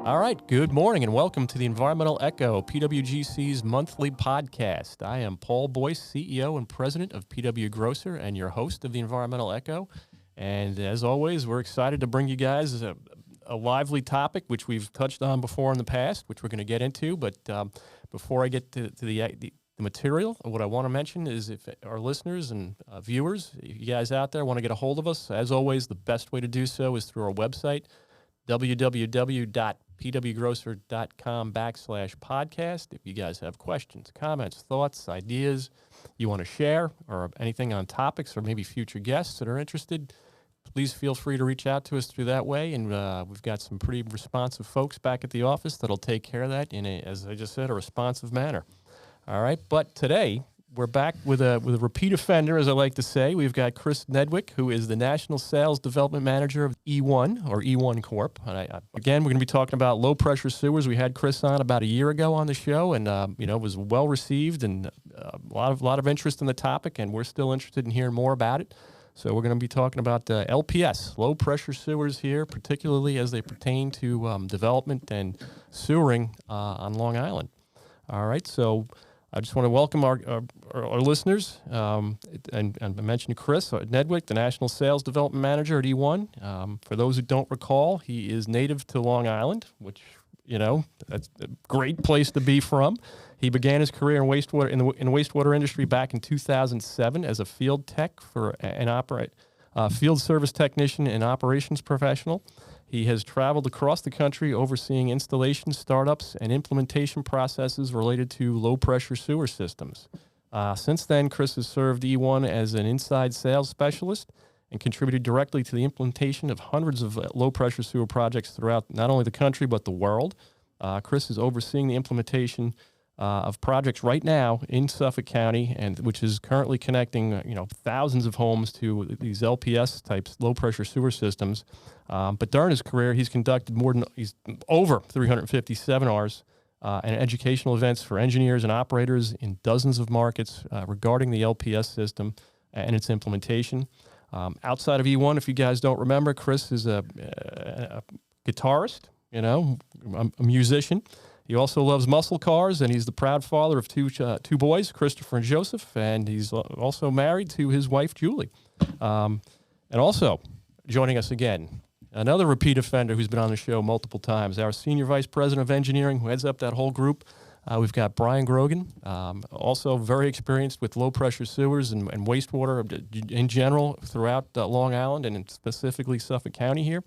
All right, good morning and welcome to the Environmental Echo, PWGC's monthly podcast. I am Paul Boyce, CEO and President of PW Grocer and your host of the Environmental Echo. And as always, we're excited to bring you guys a lively topic, which we've touched on before in the past, which we're going to get into. But before I get to the material, what I want to mention is if our listeners and viewers, you guys out there want to get a hold of us, as always, the best way to do so is through our website, www.pwgrocer.com/podcast. If you guys have questions, comments, thoughts, ideas you want to share, or anything on topics or maybe future guests that are interested, please feel free to reach out to us through that way. And we've got some pretty responsive folks back at the office that'll take care of that in as I just said, a responsive manner. All right, but today we're back with a repeat offender, as I like to say. We've got Chris Nedwick, who is the National Sales Development Manager of Environment Corp. And again, we're going to be talking about low-pressure sewers. We had Chris on about a year ago on the show, and it was well received and a lot of interest in the topic, and we're still interested in hearing more about it. So we're going to be talking about LPS, low-pressure sewers here, particularly as they pertain to development and sewering on Long Island. All right, so I just want to welcome our listeners, and I mentioned Chris Nedwick, the National Sales Development Manager at E1. For those who don't recall, he is native to Long Island, which, that's a great place to be from. He began his career in wastewater in the wastewater industry back in 2007 as a field tech for field service technician and operations professional. He has traveled across the country overseeing installation, startups, and implementation processes related to low-pressure sewer systems. Since then, Chris has served E1 as an inside sales specialist and contributed directly to the implementation of hundreds of low-pressure sewer projects throughout not only the country but the world. Chris is overseeing the implementation of projects right now in Suffolk County, and which is currently connecting thousands of homes to these LPS types low-pressure sewer systems. But during his career, he's conducted he's over 350 seminars and educational events for engineers and operators in dozens of markets regarding the LPS system and its implementation. Outside of E1, if you guys don't remember, Chris is a guitarist, a musician. He also loves muscle cars, and he's the proud father of two boys, Christopher and Joseph, and he's also married to his wife, Julie. And also joining us again, another repeat offender who's been on the show multiple times, our Senior Vice President of Engineering, who heads up that whole group. We've got Bryan Grogan, also very experienced with low-pressure sewers and wastewater in general throughout Long Island and specifically Suffolk County here.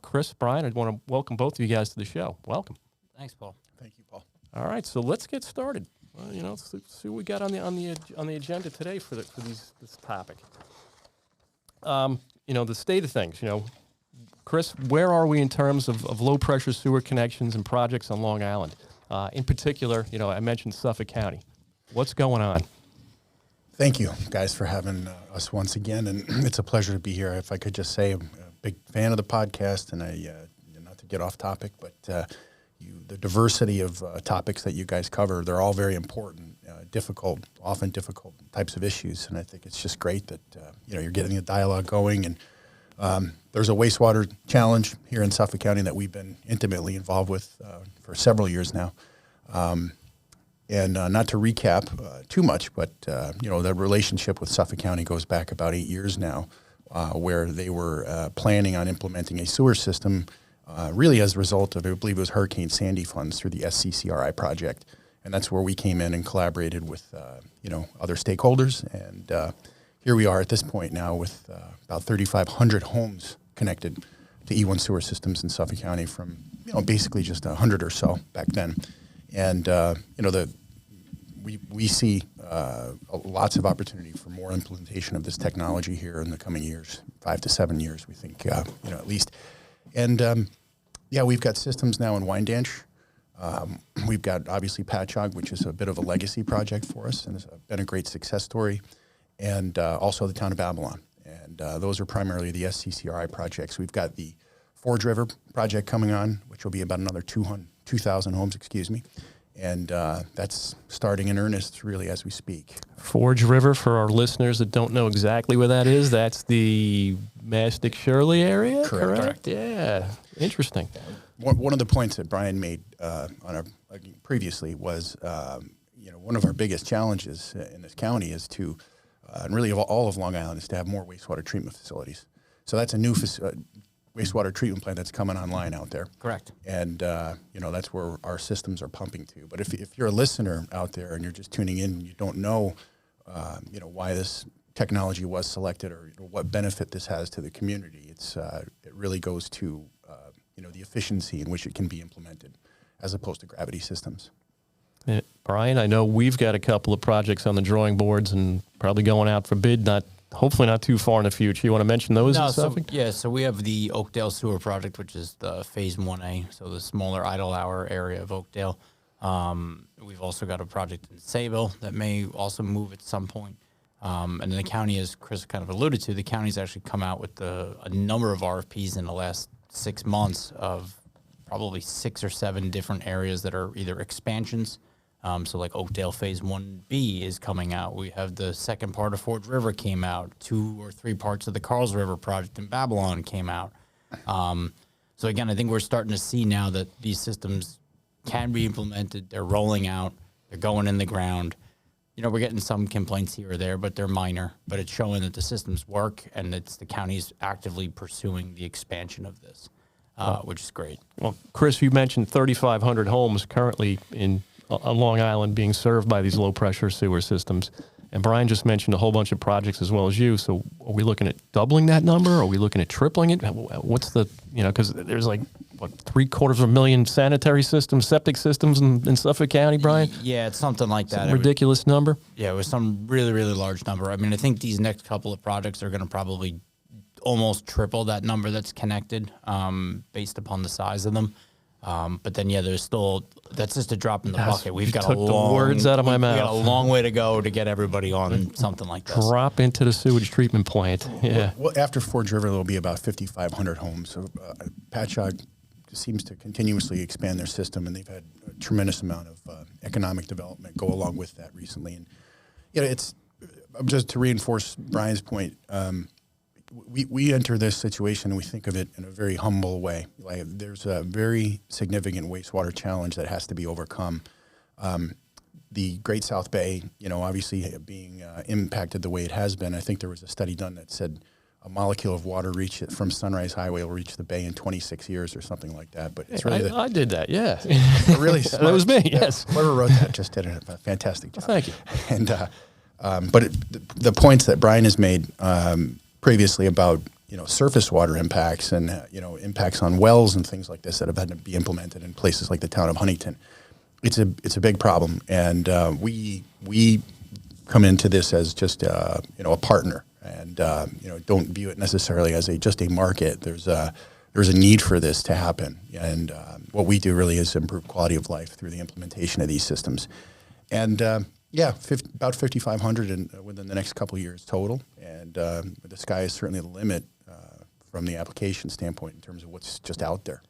Chris, Bryan, I want to welcome both of you guys to the show. Welcome. Thanks, Paul. Thank you, Paul. All right, so let's get started. Well, let's see what we got on the agenda today for this topic. The state of things. Chris, where are we in terms of low pressure sewer connections and projects on Long Island? In particular, I mentioned Suffolk County. What's going on? Thank you, guys, for having us once again, and it's a pleasure to be here. If I could just say, I'm a big fan of the podcast, and not to get off topic, but the diversity of topics that you guys cover, they're all very important, often difficult types of issues. And I think it's just great that, you're getting the dialogue going. And there's a wastewater challenge here in Suffolk County that we've been intimately involved with for several years now. And not to recap too much, but, the relationship with Suffolk County goes back about 8 years now, where they were planning on implementing a sewer system really as a result of, I believe it was Hurricane Sandy funds through the SCCRI project. And that's where we came in and collaborated with, other stakeholders. And here we are at this point now with about 3,500 homes connected to E1 sewer systems in Suffolk County from, basically just 100 or so back then. And, we see lots of opportunity for more implementation of this technology here in the coming years, 5 to 7 years, we think, at least. And, we've got systems now in Wyandanch. We've got, obviously, Patchogue, which is a bit of a legacy project for us, and it's been a great success story, and also the town of Babylon. And those are primarily the SCCRI projects. We've got the Forge River project coming on, which will be about another 2,000 homes, and that's starting in earnest, really, as we speak. Forge River, for our listeners that don't know exactly where that is, that's the Mastic Shirley area? Correct. Yeah. Interesting. One of the points that Bryan made previously was, one of our biggest challenges in this county is to, and really of all of Long Island, is to have more wastewater treatment facilities. So that's a new wastewater treatment plant that's coming online out there. Correct. And, that's where our systems are pumping to. But if you're a listener out there and you're just tuning in and you don't know, why this technology was selected or what benefit this has to the community, it really goes to, the efficiency in which it can be implemented as opposed to gravity systems. Bryan, I know we've got a couple of projects on the drawing boards and probably going out for bid, hopefully not too far in the future. You want to mention those? So we have the Oakdale Sewer Project, which is the Phase 1A, so the smaller idle hour area of Oakdale. We've also got a project in Sayville that may also move at some point. And then the county, as Chris kind of alluded to, the county's actually come out with a number of RFPs in the last 6 months of probably 6 or 7 different areas that are either expansions. So like Oakdale Phase 1B is coming out. We have the second part of Forge River came out. 2 or 3 parts of the Carls River project in Babylon came out. So again, I think we're starting to see now that these systems can be implemented. They're rolling out. They're going in the ground. We're getting some complaints here or there, but they're minor. But it's showing that the systems work, and it's the county's actively pursuing the expansion of this, which is great. Well, Chris, you mentioned 3,500 homes currently on Long Island being served by these low-pressure sewer systems. And Bryan just mentioned a whole bunch of projects as well as you. So are we looking at doubling that number? Are we looking at tripling it? What's because there's 750,000 sanitary systems, septic systems in Suffolk County, Bryan? Yeah, it's something like that. Ridiculous number? Yeah, it was some really, really large number. I mean, I think these next couple of projects are going to probably almost triple that number that's connected based upon the size of them. But then, that's just a drop in the bucket. We've got the words out of my mouth. We got a long way to go to get everybody on something like this. Drop into the sewage treatment plant. Yeah. Well, after Forge River, there will be about 5,500 homes. So Patchogue seems to continuously expand their system, and they've had a tremendous amount of economic development go along with that recently. And it's just to reinforce Bryan's point. We enter this situation and we think of it in a very humble way. There's a very significant wastewater challenge that has to be overcome. The Great South Bay, obviously being impacted the way it has been. I think there was a study done that said a molecule of water from Sunrise Highway will reach the bay in 26 years or something like that. But it's really I did that, yeah. Really smart. That was me, yes. Whoever wrote that just did a fantastic job. Well, thank you. And but the points that Bryan has made previously about surface water impacts and impacts on wells and things like this that have had to be implemented in places like the town of Huntington, it's a big problem, and we come into this as just a partner, and don't view it necessarily as just a market. There's a need for this to happen, and what we do really is improve quality of life through the implementation of these systems, and. About 5,500 within the next couple of years total, and the sky is certainly the limit from the application standpoint in terms of what's just out there.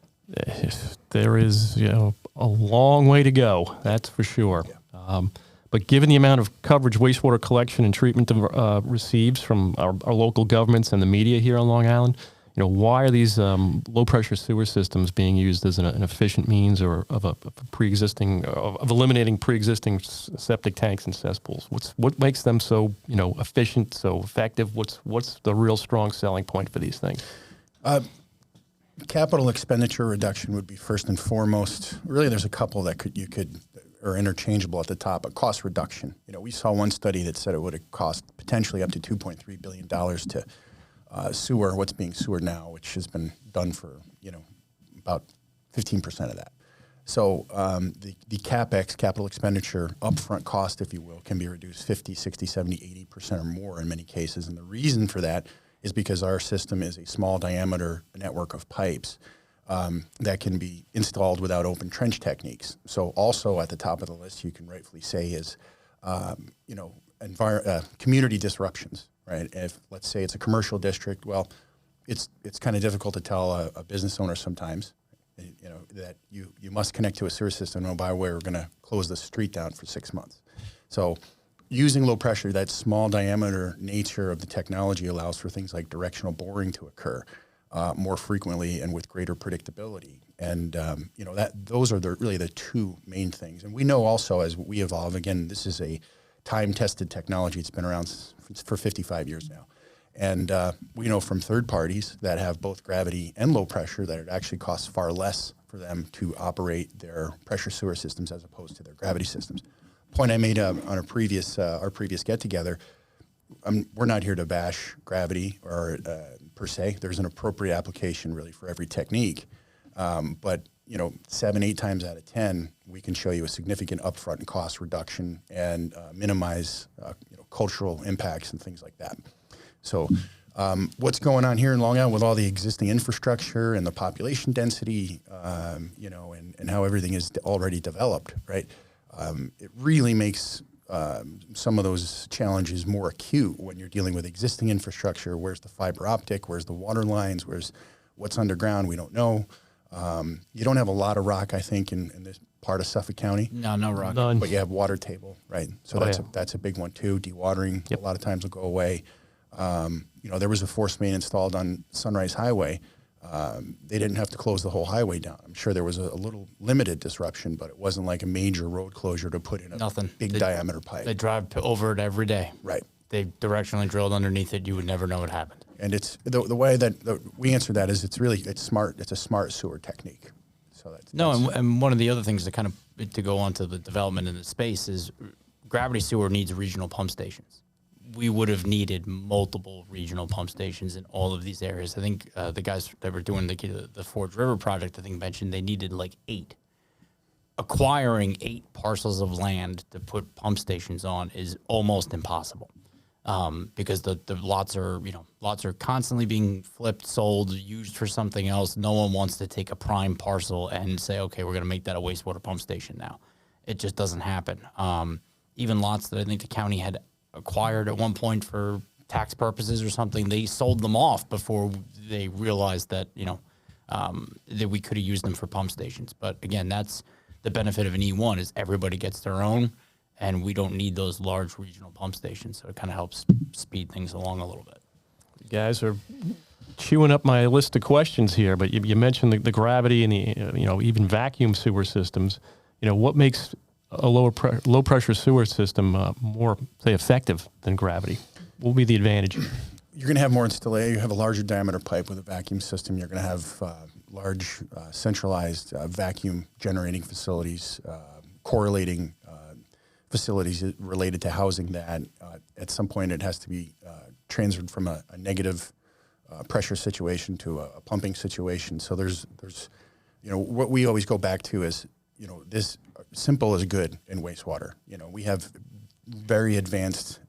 There is, a long way to go. That's for sure. Yeah. But given the amount of coverage wastewater collection and treatment receives from our local governments and the media here on Long Island, why are these low-pressure sewer systems being used as an efficient means of eliminating pre-existing septic tanks and cesspools? What makes them so efficient, so effective? What's the real strong selling point for these things? Capital expenditure reduction would be first and foremost. Really, there's a couple that are interchangeable at the top. A cost reduction. We saw one study that said it would have cost potentially up to $2.3 billion to sewer what's being sewered now, which has been done for about 15% of that. So the CapEx, capital expenditure, upfront cost, if you will, can be reduced 50, 60, 70, 80% or more in many cases. And the reason for that is because our system is a small diameter network of pipes that can be installed without open trench techniques. So also at the top of the list, you can rightfully say is, community disruptions. Right. If let's say it's a commercial district, well, it's kind of difficult to tell a business owner sometimes, that you must connect to a sewer system. Oh, by the way, we're going to close the street down for 6 months. So using low pressure, that small diameter nature of the technology allows for things like directional boring to occur more frequently and with greater predictability. And those are really the two main things. And we know also as we evolve, again, this is a time-tested technology. It's been around for 55 years now. And we know from third parties that have both gravity and low pressure that it actually costs far less for them to operate their pressure sewer systems as opposed to their gravity systems. Point I made on our previous get-together, we're not here to bash gravity or per se. There's an appropriate application really for every technique. But 7-8 times out of 10, we can show you a significant upfront cost reduction and minimize cultural impacts and things like that. So what's going on here in Long Island with all the existing infrastructure and the population density, and how everything is already developed, right? It really makes some of those challenges more acute when you're dealing with existing infrastructure. Where's the fiber optic? Where's the water lines? Where's what's underground? We don't know. You don't have a lot of rock, I think, in this part of Suffolk County. No rock. None. But you have water table, right? So that's a big one too. Dewatering a lot of times will go away. There was a force main installed on Sunrise Highway. They didn't have to close the whole highway down. I'm sure there was a little limited disruption, but it wasn't like a major road closure to put in a big diameter pipe. They drive over it every day. Right. They directionally drilled underneath it. You would never know what happened. And it's the way that we answer that is it's smart. It's a smart sewer technique. So and one of the other things to go on to the development in the space is gravity sewer needs regional pump stations. We would have needed multiple regional pump stations in all of these areas. I think the guys that were doing the Forge River project, I think, mentioned they needed like 8. Acquiring 8 parcels of land to put pump stations on is almost impossible because the lots are constantly being flipped, sold, used for something else. No one wants to take a prime parcel and say, okay, we're going to make that a wastewater pump station now. It just doesn't happen. Even lots that I think the county had acquired at one point for tax purposes or something, they sold them off before they realized that that we could have used them for pump stations. But again, that's the benefit of an E1 is everybody gets their own, and we don't need those large regional pump stations. So it kind of helps speed things along a little bit. You guys are chewing up my list of questions here, but you mentioned the gravity and the even vacuum sewer systems. What makes a low pressure sewer system more, say, effective than gravity? What would be the advantage? You're going to have more installation. You have a larger diameter pipe with a vacuum system. You're going to have large centralized vacuum generating facilities, correlating facilities related to housing that. At some point, it has to be transferred from a negative pressure situation to a pumping situation. So there's what we always go back to is this simple is good in wastewater. We have very advanced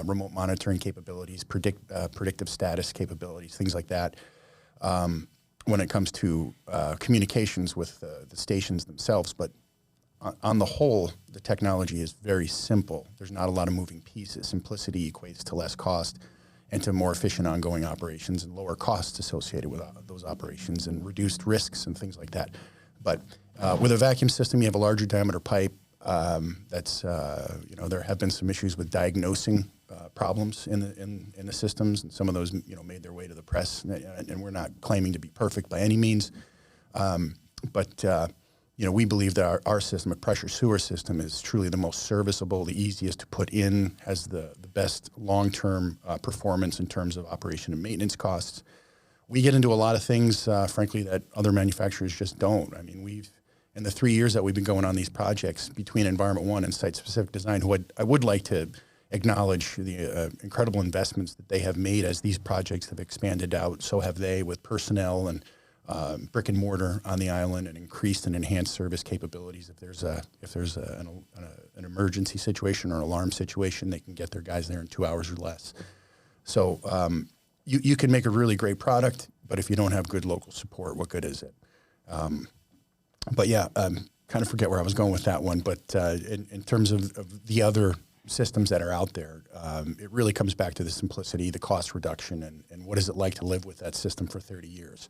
remote monitoring capabilities, predictive status capabilities, things like that. When it comes to communications with the stations themselves, but on the whole, the technology is very simple. There's not a lot of moving pieces. Simplicity equates to less cost and to more efficient ongoing operations and lower costs associated with those operations and reduced risks and things like that. But with a vacuum system, you have a larger diameter pipe. There have been some issues with diagnosing problems in the systems, and some of those made their way to the press. And we're not claiming to be perfect by any means, but we believe that our system, a pressure sewer system, is truly the most serviceable, the easiest to put in, has the best long-term performance in terms of operation and maintenance costs. We get into a lot of things, frankly, that other manufacturers just don't. I mean, in the 3 years that we've been going on these projects between Environment One and Site-Specific Design, I would like to acknowledge the incredible investments that they have made as these projects have expanded out. So have they, with personnel and brick and mortar on the island, and increased and enhanced service capabilities. If there's an emergency situation or an alarm situation, they can get their guys there in 2 hours or less. So you can make a really great product, but if you don't have good local support, what good is it? Kind of forget where I was going with that one. But in terms of the other systems that are out there, it really comes back to the simplicity, the cost reduction, and what is it like to live with that system for 30 years.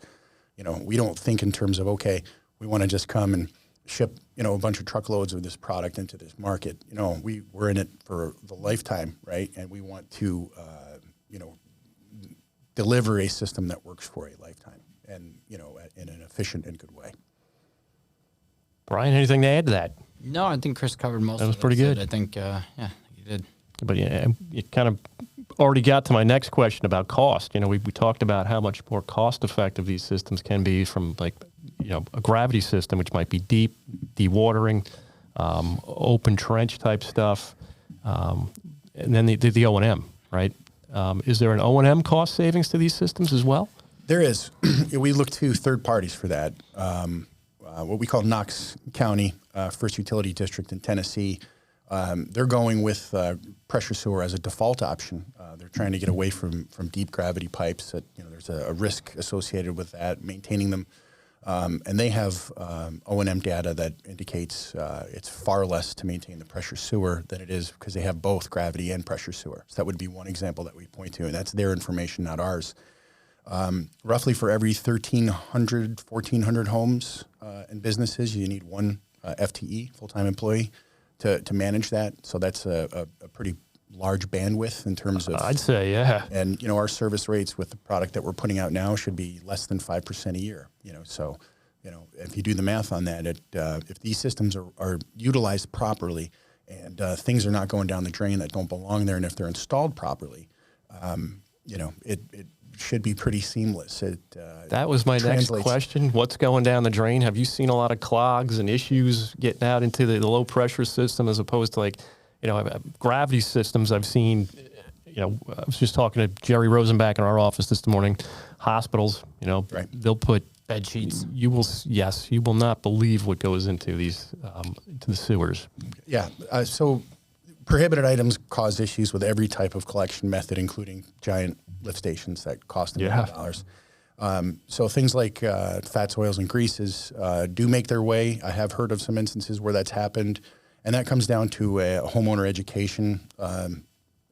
We don't think in terms of, okay, we want to just come and ship, a bunch of truckloads of this product into this market. We're in it for the lifetime, right? And we want to, deliver a system that works for a lifetime and, in an efficient and good way. Bryan, anything to add to that? No, I think Chris covered most of it. That was pretty good. I think, he did. But yeah, it kind of already got to my next question about cost. We talked about how much more cost effective these systems can be from a gravity system, which might be deep, dewatering, open trench type stuff, and then the O&M, right? Is there an O&M cost savings to these systems as well? There is. We look to third parties for that. What we call Knox County, First Utility District in Tennessee. They're going with pressure sewer as a default option. They're trying to get away from deep gravity pipes. That there's a risk associated with that, maintaining them, and they have O&M data that indicates it's far less to maintain the pressure sewer than it is because they have both gravity and pressure sewer. So that would be one example that we point to, and that's their information, not ours. Roughly for every 1,300, 1,400 homes and businesses, you need one FTE, full-time employee, to manage that. So that's a pretty large bandwidth in terms of... I'd say, yeah. And, our service rates with the product that we're putting out now should be less than 5% a year. So, if you do the math on that, if these systems are utilized properly and things are not going down the drain that don't belong there, and if they're installed properly, it should be pretty seamless. That was my next question. What's going down the drain? Have you seen a lot of clogs and issues getting out into the low pressure system as opposed to gravity systems I've seen? I was just talking to Jerry Rosenbach in our office this morning. Hospitals, right. They'll put bed sheets. You will not believe what goes into these into the sewers. Yeah. So prohibited items cause issues with every type of collection method, including giant lift stations that cost $1 million. So things like fats, oils, and greases do make their way. I have heard of some instances where that's happened, and that comes down to a homeowner education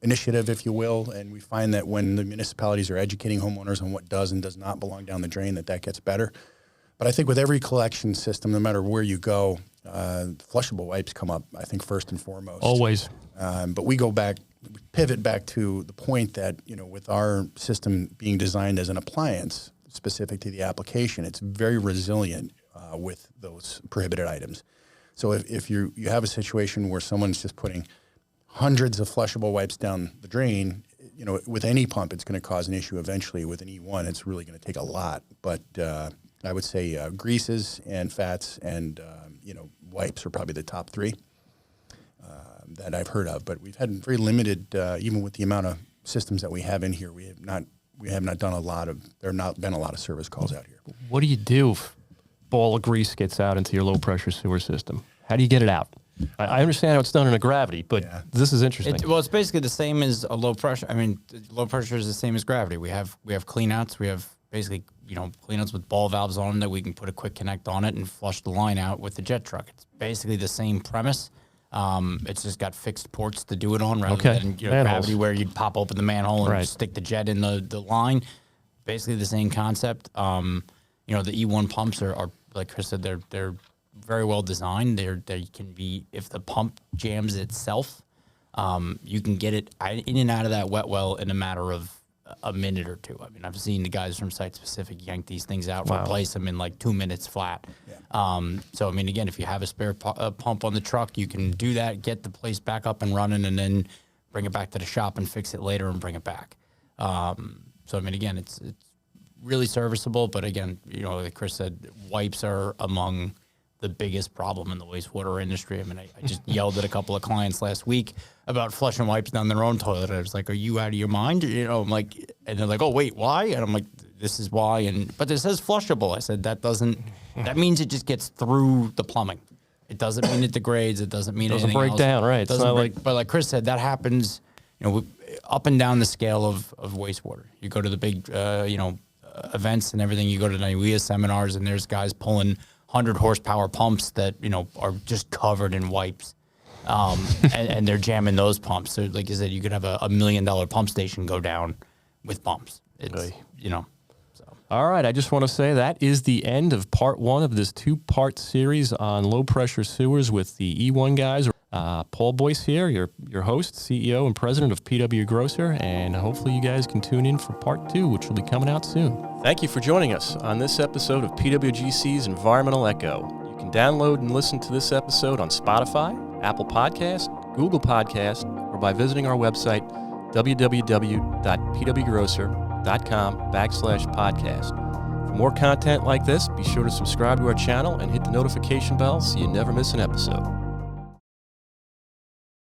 initiative, if you will. And we find that when the municipalities are educating homeowners on what does and does not belong down the drain, that gets better. But I think with every collection system, no matter where you go, flushable wipes come up, I think, first and foremost. Always. But we pivot back to the point that, with our system being designed as an appliance specific to the application, it's very resilient with those prohibited items. So if you have a situation where someone's just putting hundreds of flushable wipes down the drain, with any pump, it's going to cause an issue eventually. With an E1, it's really going to take a lot. But I would say greases and fats and, wipes are probably the top three that I've heard of. But we've had very limited, even with the amount of systems that we have in here, we have not done a lot of, there have not been a lot of service calls out here. What do you do if a ball of grease gets out into your low pressure sewer system? How do you get it out? I understand how it's done in a gravity, but this is interesting. It's basically the same as a low pressure. I mean, low pressure is the same as gravity. We have cleanouts. We have basically, cleanouts with ball valves on them that we can put a quick connect on it and flush the line out with the jet truck. It's basically the same premise. It's just got fixed ports to do it on rather than gravity where you'd pop open the manhole and stick the jet in the line. Basically the same concept. The E1 pumps are like Chris said, they're very well designed. They can be, if the pump jams itself, you can get it in and out of that wet well in a matter of a minute or two. I mean, I've seen the guys from Site Specific yank these things out, replace them in like 2 minutes flat. Yeah. So, I mean, again, if you have a spare pump on the truck, you can do that, get the place back up and running, and then bring it back to the shop and fix it later and bring it back. So, I mean, again, it's really serviceable. But again, like Chris said, wipes are among the biggest problem in the wastewater industry. I mean, I just yelled at a couple of clients last week about flushing wipes down their own toilet. I was like, "Are you out of your mind?" I'm like, and they're like, "Oh, wait, why?" And I'm like, "This is why." But it says flushable. I said that means it just gets through the plumbing. It doesn't mean it degrades. It doesn't mean anything break else. Down, right? It's not like, but like Chris said, that happens, up and down the scale of wastewater. You go to the big, events and everything. You go to the NIWEA seminars, and there's guys pulling 100 horsepower pumps that are just covered in wipes, and they're jamming those pumps. So, like you said, you could have a $1 million pump station go down with pumps. It's so All right, I just want to say that is the end of part 1 of this 2-part series on low-pressure sewers with the E1 guys. Paul Boyce here, your host, CEO, and president of PW Grocer, and hopefully you guys can tune in for part 2, which will be coming out soon. Thank you for joining us on this episode of PWGC's Environmental Echo. You can download and listen to this episode on Spotify, Apple Podcast, Google Podcast, or by visiting our website, www.pwgrocer.com/podcast. For more content like this, be sure to subscribe to our channel and hit the notification bell so you never miss an episode.